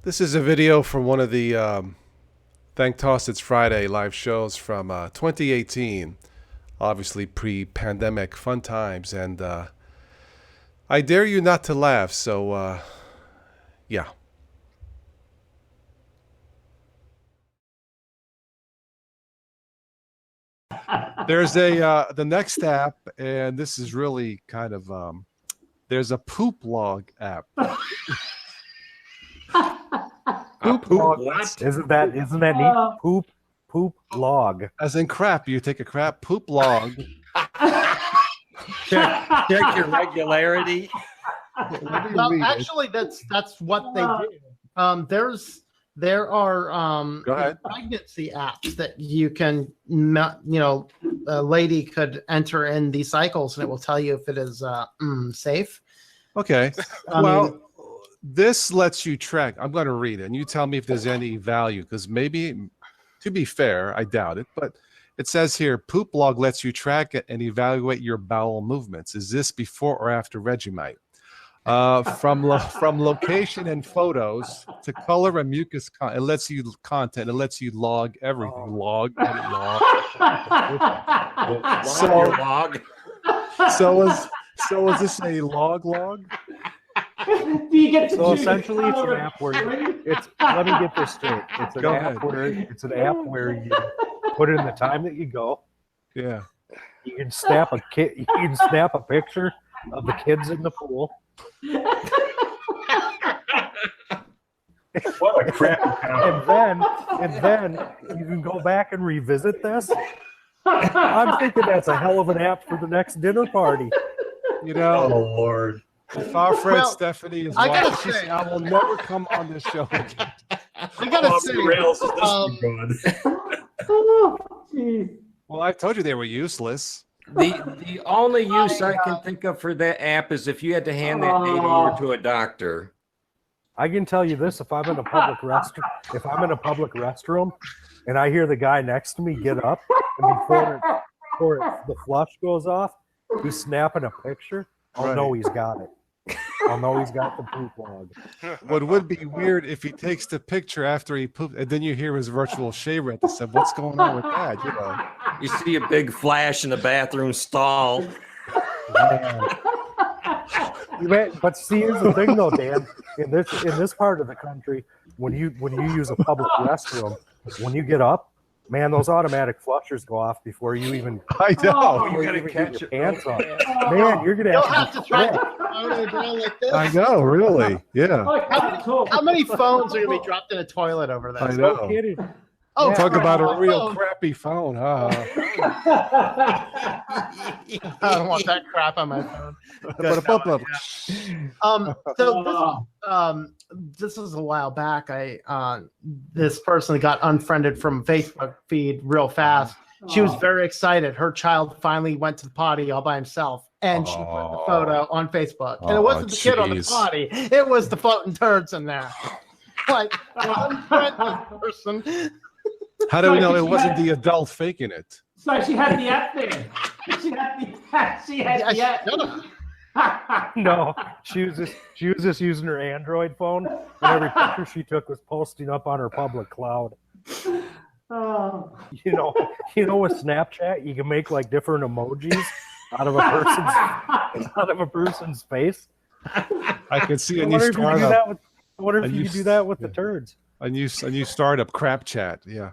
This is a video from one of the Thank Toss It's Friday live shows from 2018. Obviously pre-pandemic fun times, and I dare you not to laugh. So yeah. There's the next app, and this is really kind of there's a poop log app. Poop log. What? Isn't that neat? Poop log. As in crap. You take a crap, poop log. Check your regularity. Well, actually, that's what they do. There are Go ahead. pregnancy apps that you can, a lady could enter in these cycles and it will tell you if it is safe. Okay. This lets you track. I'm going to read it, and you tell me if there's any value, because maybe, to be fair, I doubt it, but it says here, poop log lets you track it and evaluate your bowel movements. Is this before or after Vegemite? From location and photos to color and mucus, it lets you content. It lets you log everything. Log, edit, log. Log. So is this a log? Do you get to So choose essentially, it's an color? app where let me get this straight. It's an app where you put in the time that you go. Yeah. You can snap a picture of the kids in the pool. What a crap. And then you can go back and revisit this. I'm thinking that's a hell of an app for the next dinner party. You know, Oh, Lord. if our friend Well, Stephanie is I gotta watching, she say- said, I will never come on this show again. I gotta Off say, the rails is this one going? Oh, geez. Well, I told you they were useless. The only use I can think of for that app is if you had to hand that data over to a doctor. I can tell you this: if I'm in a public restroom, and I hear the guy next to me get up, and before the flush goes off, he's snapping a picture. I'll know he's got it. I'll know he's got the poop log. What would be weird if he takes the picture after he pooped, and then you hear his virtual shaver at the side. What's going on with that? You know. You see a big flash in the bathroom stall. Man. But see, here's the thing, though, Dan. In this part of the country, when you use a public restroom, when you get up, man, those automatic flushers go off before you even I know. before you gotta even catch get your it. pants on. Man, you're gonna you'll have have to to try be to quick. photo down like this. I know, really. Yeah. Oh, God, cool. How many phones are gonna be dropped in a toilet over I this? know. No kidding. Oh, Yeah. Talk about a my real phone. crappy phone. Huh? I don't want that crap on my phone. So this was a while back. This person got unfriended from Facebook feed real fast. She was very excited. Her child finally went to the potty all by himself, and she put the photo on Facebook. And it wasn't the kid on the jeez. potty; it was the floating turds in there. Like unfriended person. How do we know it wasn't the adult faking it? So she had the app there. She had the app. Shut up. No, she was just using her Android phone, and every picture she took was posting up on her public cloud. Oh. You know, with Snapchat, you can make like different emojis out of a person's face. I can see I a new wonder if you could do startup. that with. I wonder if you could do that with the turds. A new startup, Crap Chat. Yeah.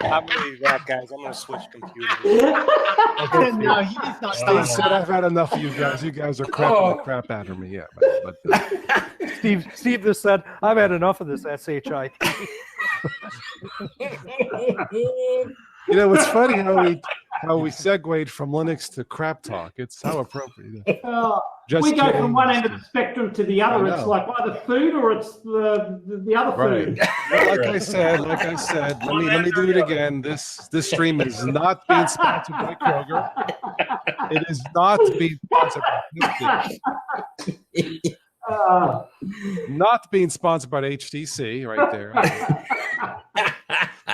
I'm gonna do that, guys. I'm gonna switch computers. No, he's not. Steve said, "I've had enough of you guys. You guys are crapping the crap out of me." Yeah, but Steve just said, "I've had enough of this shit." you know, it's funny how we segued from Linux to crap talk. It's how appropriate. Just We go kidding. from one end of the spectrum to the other. I It's know. like either food or it's the other Right. food. Like I said, let me do it again. This stream is not being sponsored by Kroger. It is not being sponsored by Fifty. Not being sponsored by HTC right there.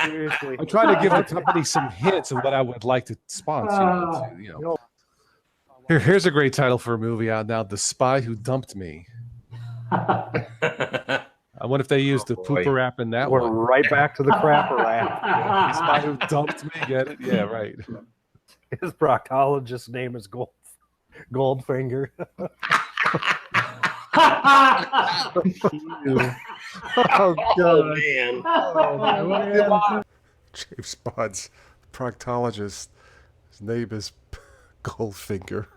Seriously. I'm trying to give the company some hints of what I would like to sponsor. You know. Here's a great title for a movie out now: "The Spy Who Dumped Me." I wonder if they used the boy. pooper app in that We're one. right back to the crapper app. He's the guy who dumped me. Get it? Yeah, right. His proctologist's name is Goldfinger. Oh, God. Man. James Bond's proctologist. His name is Goldfinger.